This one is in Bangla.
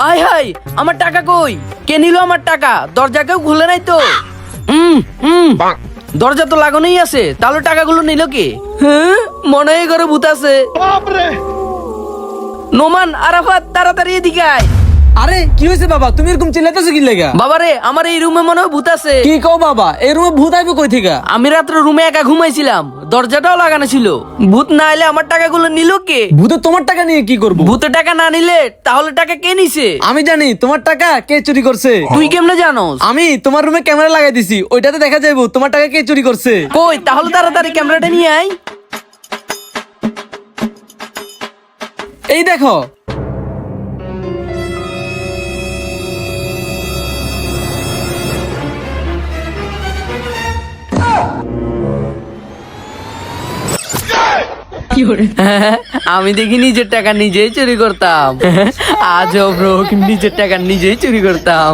আয় হাই, আমার টাকা কই? কে নিল আমার টাকা? দরজা কেউ খুলে নাই তো? দরজা তো লাগানোই আছে, তাহলে টাকাগুলো নিল কে? হ্যাঁ, মনে হয় ঘরে ভূত আছে। নোমান, আরাফাত, তাড়াতাড়ি এদিকে আয়। আরে কি হয়েছে বাবা, তুমি এরকম চিল্লাইতেছো কি লেগা? বাবারে, আমার এই রুমে মনে হয় ভূত আছে। কি কও বাবা, এই রুমে ভূত আইবে কই থেকে? আমি রাত্রে রুমে একা ঘুমাইছিলাম, দরজাটাও লাগানো ছিল। ভূত না এলে আমার টাকাগুলো নিল কে? ভূতে তোমার টাকা নিয়ে কি করবো? ভূতে টাকা না নিলে তাহলে টাকা কে নিছে? আমি জানি তোমার টাকা কে চুরি করছে। তুই কেমনে জানোস? আমি তোমার রুমে ক্যামেরা লাগাই দিছি, ওইটাতে দেখা যাইবো তোমার টাকা কে চুরি করছে। কই, তাহলে তাড়াতাড়ি ক্যামেরাটা নিয়ে আয়। এই দেখো। আমি দেখি নিজের টাকা নিজেই চুরি করতাম। আজব লোক, নিজের টাকা নিজেই চুরি করতাম।